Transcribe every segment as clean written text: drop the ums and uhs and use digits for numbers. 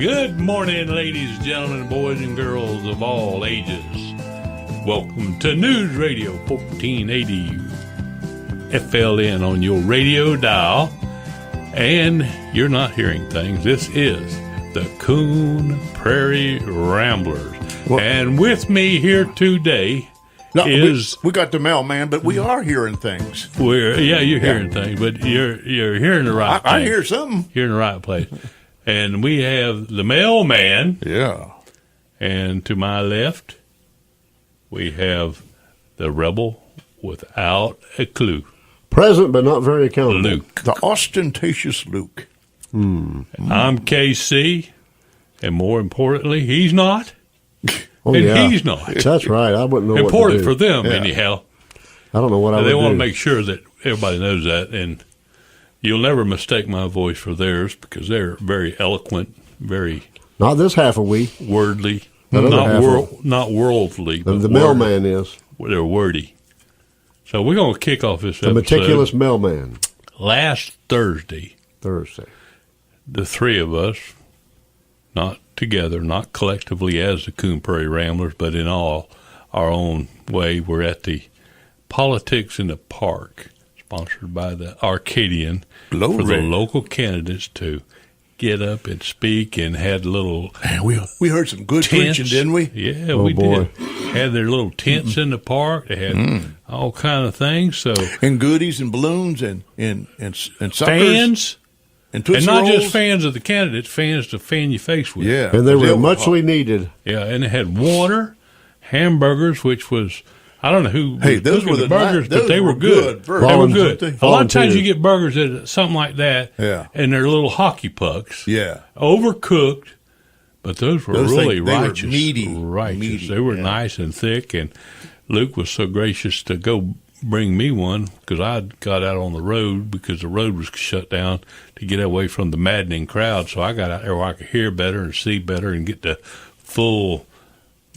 Good morning, ladies, gentlemen, boys, and girls of all ages. Welcome to News Radio 1480 FLN on your radio dial. And you're not hearing things. This is the Coon Prairie Ramblers. Well, and with me here today is... We got the mailman, but we are hearing things. You're hearing things, but you're hearing the right thing. I hear something. You're in the right place. And we have the mailman. Yeah. And to my left, we have the rebel without a clue. Present, but not very accountable. Luke. The ostentatious Luke. I'm KC, and more importantly, he's not. Oh, and yeah. he's not. That's right. I wouldn't know Important what to do. for them, anyhow. I don't know what I would do. They want to make sure that everybody knows that, and you'll never mistake my voice for theirs because they're very eloquent, very not this half a week. Wordly, not worldly. The mailman is. They're wordy. So we're going to kick off this episode. The meticulous mailman. Last Thursday, the three of us, not together, not collectively as the Coon Prairie Ramblers, but in all our own way, we're at the Politics in the Park, sponsored by the Arcadian, for the local candidates to get up and speak, and had little we heard some good tents. preaching, didn't we? Yeah, we did. Had their little tents in the park. They had all kind of things. So and goodies and balloons and suckers. Fans. And not rolls. just fans of the candidates, fans to fan your face with. Yeah. And they were muchly needed. Yeah, and they had water, hamburgers, which was, I don't know who those were the burgers, but they were good. They were good. A lot of times you get burgers at something like that, and they're little hockey pucks. Yeah. Overcooked, but those were really they righteous. were meaty. They were nice and thick, and Luke was so gracious to go bring me one because I got out on the road because the road was shut down to get away from the maddening crowd. So I got out there where I could hear better and see better and get the full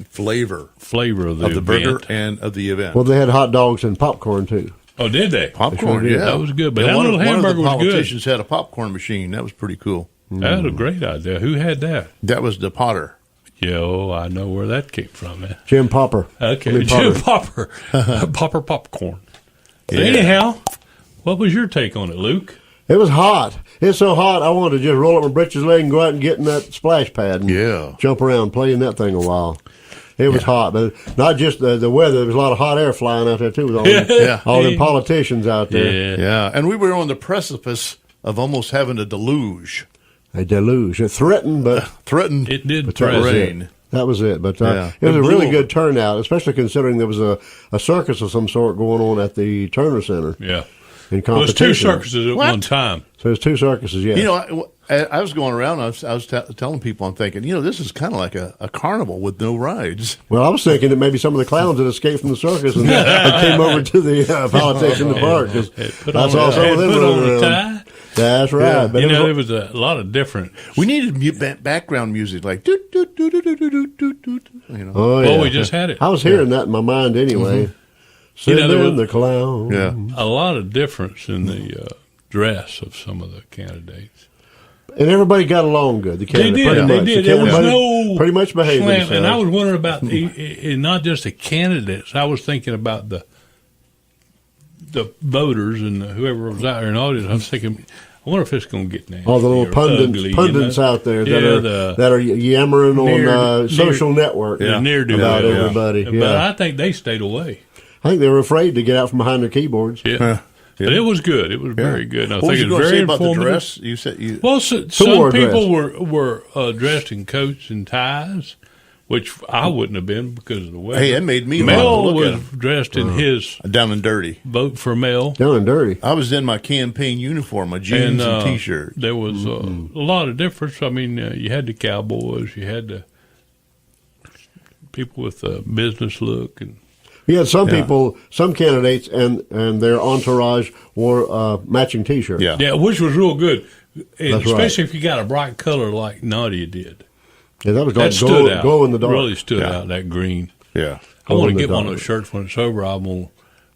flavor of the burger and of the event. Well, they had hot dogs and popcorn too. Oh, did they? Popcorn, yeah, that was good. But that little hamburger was good. One of the politicians had a popcorn machine. That was pretty cool. That was a great idea. Who had that? That was the Potter. Yo, I know where that came from, man. Jim Popper. Okay, Jim Popper. Popper popcorn. But anyhow, what was your take on it, Luke? It was hot. It's so hot, I wanted to just roll up my britches leg and go out and get in that splash pad and jump around playing that thing a while. It was hot, but not just the weather. There was a lot of hot air flying out there, too, with all the politicians out there. Yeah, and we were on the precipice of almost having a deluge. A deluge. It threatened, but... It did rain. That was it. But it was a really good turnout, especially considering there was a circus of some sort going on at the Turner Center. Yeah. In competition. Well, there's two circuses at one time. So there's two circuses, yeah. You know, I was going around, I was telling people, I'm thinking, this is kind of like a carnival with no rides. Well, I was thinking that maybe some of the clowns had escaped from the circus and came over to the politics in the park. I saw some of them running around. That's right. Yeah. But there was a lot of different. We needed background music like doot, doot, doot, doot, doot, doot, doot, doot. Oh, yeah. We just had it. I was hearing that in my mind anyway. There was the clown. Yeah. A lot of difference in the dress of some of the candidates. And everybody got along good. The They did. There was no pretty much behaving themselves. And I was wondering about not just the candidates. I was thinking about the voters and whoever was out there in the audience. I was thinking, I wonder if it's going to get nasty. All the little pundits out there that are yammering on social network about everybody. But I think they stayed away. I think they were afraid to get out from behind their keyboards. Yeah. But it was good. It was very good. And I think it was very about informative. The dress? You said well, some people were dressed in coats and ties, which I wouldn't have been because of the weather. Hey, that made me Mel look was at him. dressed in his down and dirty. Vote for Mel. Down and dirty. I was in my campaign uniform, my jeans and T-shirt. There was a lot of difference. I mean, you had the cowboys, you had the people with a business look, and you had some people, some candidates, and their entourage wore matching T-shirts. Yeah, which was real good, and especially if you got a bright color like Nadia did. Yeah, that was like glow in the dark. Really stood out, that green. Yeah. I want to get one of those shirts when it's over. I'm going to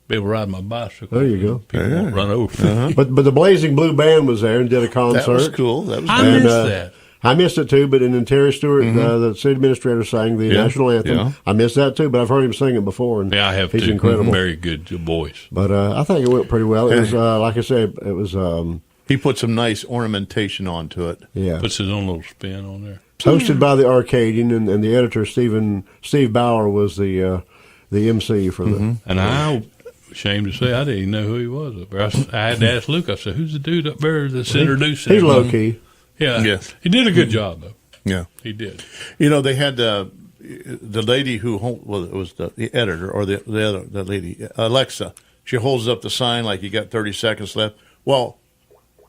be able to ride my bicycle. There you go. People won't run over me. But the Blazing Blue Band was there and did a concert. That was cool. That was I missed that. I missed it too, but then Terry Stewart, the city administrator, sang the national anthem. Yeah. I missed that too, but I've heard him sing it before, and Yeah, I have he's too. incredible. Very good voice. But I think it went pretty well. It was, like I said, it was. He put some nice ornamentation onto it. Yeah, Puts his own little spin on there. hosted by the Arcadian, and the editor Steve Bauer was the MC for the. And I'm ashamed to say I didn't even know who he was up there. I had to ask Luke. I said, "Who's the dude up there that's introducing?" He's low key. Yeah, Yes. He did a good job though. Yeah. He did. You know, they had the lady who, well, it was the editor or the lady, Alexa. She holds up the sign like you got 30 seconds left. Well,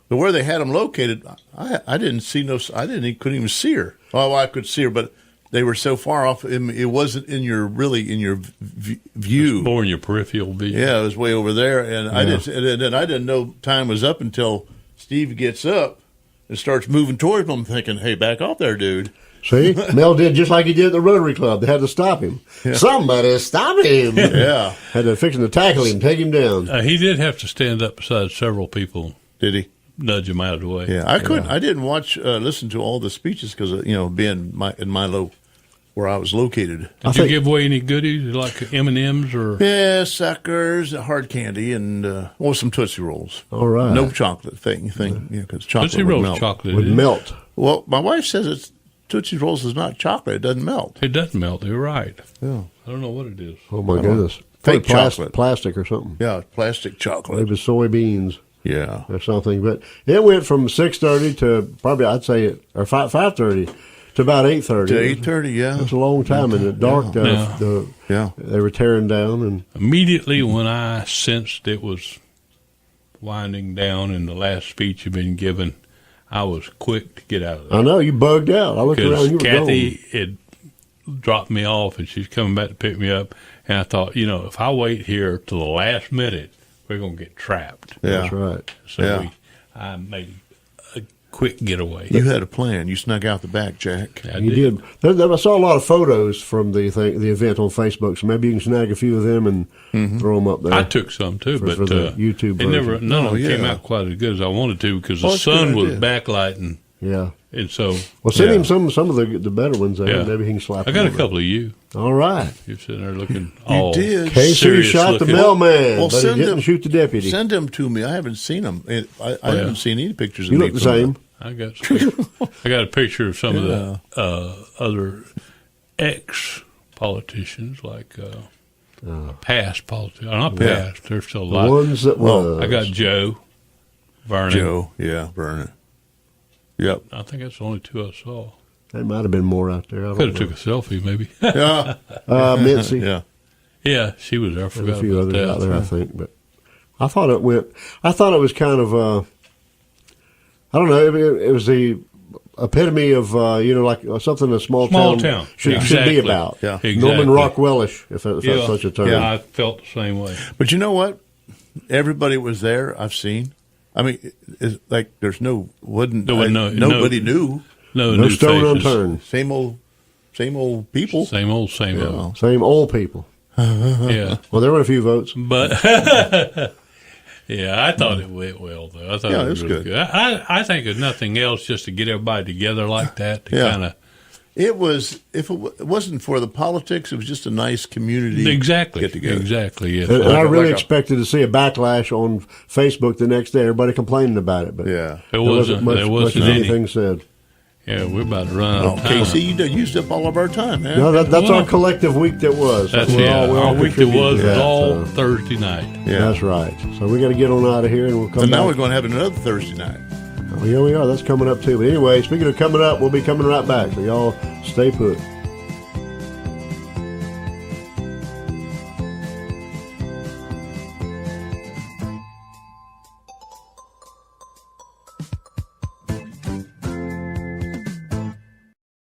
where they had them located, I didn't see couldn't even see her. Oh, I could see her, but they were so far off. It wasn't in your view. It's more in your peripheral vision. Yeah, it was way over there, and I didn't know time was up until Steve gets up and starts moving towards me. I'm thinking, hey, back off there, dude. See, Mel did just like he did at the Rotary Club. They had to stop him. Yeah. Somebody stop him! Yeah, had to fix him to tackle him, take him down. He did have to stand up beside several people. Did he? Nudge him out of the way. Yeah, I couldn't. I didn't listen to all the speeches because being in Milo, where I was located. Did you give away any goodies like M&Ms or? Yeah, suckers, hard candy, and some Tootsie Rolls. All right, no chocolate thing, because chocolate Tootsie Rolls chocolate would melt. Well, my wife says it's Tootsie Rolls is not chocolate; it doesn't melt. It doesn't melt. You're right. Yeah, I don't know what it is. Oh my goodness, fake chocolate, plastic or something. Yeah, plastic chocolate. Maybe soybeans. Yeah, or something. But it went from 6:30 to probably 5:30 to about 8:30. To 8:30, yeah. It's a long time in the dark. They were tearing down, and immediately when I sensed it was winding down and the last speech had been given, I was quick to get out of there. I know you bugged out. I looked around. You were Kathy gone. had dropped me off, and she's coming back to pick me up. And I thought, if I wait here till the last minute, we're going to get trapped. Yeah. That's right. So I made a quick getaway. You had a plan. You snuck out the back, Jack. You did. I saw a lot of photos from the event on Facebook, so maybe you can snag a few of them and throw them up there. I took some too, but for the YouTube version. None of them came out quite as good as I wanted to because the sun was backlighting. Yeah. And so, send him some of the better ones there. Yeah. Maybe he can slap. I got a couple of you. All right. You're sitting there looking all did. KC shot looking. the mailman, well, but he didn't shoot the deputy. Send them to me. I haven't seen them. I haven't seen any pictures of you me. You look the same. I got a picture of some of the other ex-politicians, like past politicians. Not past. There's still a lot. The ones that was. I got Joe Vernon. Vernon. Yep. I think that's the only two I saw. There might have been more out there. I could have took a selfie, maybe. Yeah. Mitzi. Yeah, she was there. I forgot a few about others that. out there, I think. But I thought it was kind of. I don't know. It was the epitome of like something a small town should be about. Yeah, exactly. Norman Rockwellish, if that's such a term. Yeah, I felt the same way. But you know what? Everybody was there. I've seen. I mean, it's like there's nobody knew. No stone faces. unturned. Same old people. Same old people. Same old people. Yeah. Well, there were a few votes, but yeah, I thought it went well though. I thought it was really good. I think if nothing else, just to get everybody together like that to kind of. It was. If it wasn't for the politics, it was just a nice community. Exactly. Get together. Exactly. Yes. And I really expected to see a backlash on Facebook the next day. Everybody complaining about it, but there wasn't much anything said. Yeah, we're about to run out of time. KC, you used up all of our time, man. No, that's our collective week that was. That's our week that was all Thursday night. Yeah, that's right. So we got to get on out of here, and we'll come. And now back. we're going to have another Thursday night. Well, yeah, we are. That's coming up too. But anyway, speaking of coming up, we'll be coming right back. So y'all stay put.